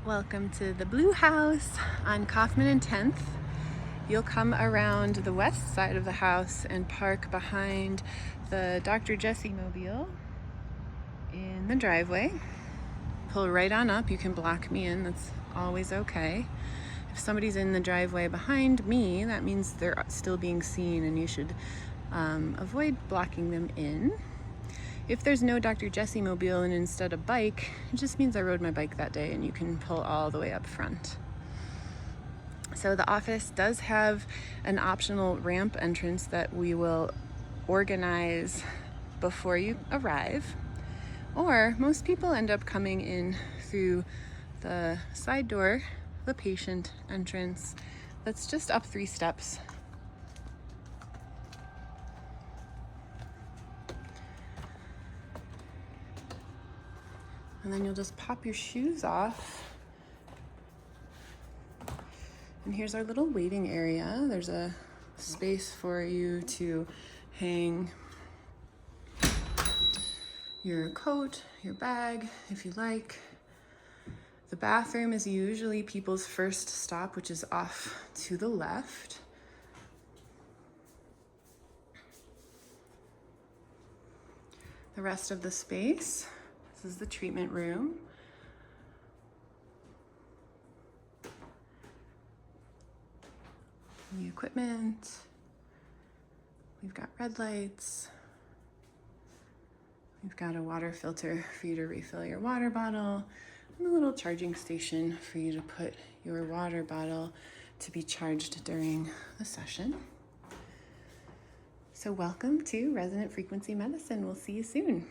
Welcome to the Blue House on Kaufman and 10th. You'll come around the west side of the house and park behind the Dr. Jessie mobile in the driveway. Pull right on up. You can block me in. That's always okay. If somebody's in the driveway behind me, that means they're still being seen and you should avoid blocking them in. If there's no Dr. Jessie mobile and instead a bike, it just means I rode my bike that day and you can pull all the way up front. So the office does have an optional ramp entrance that we will organize before you arrive. Or most people end up coming in through the side door, the patient entrance, that's just up 3 steps. And then you'll just pop your shoes off. And here's our little waiting area. There's a space for you to hang your coat, your bag, if you like. The bathroom is usually people's first stop, which is off to the left. The rest of the space, this is the treatment room. The equipment. We've got red lights. We've got a water filter for you to refill your water bottle, and a little charging station for you to put your water bottle to be charged during the session. So welcome to Resonant Frequency Medicine. We'll see you soon.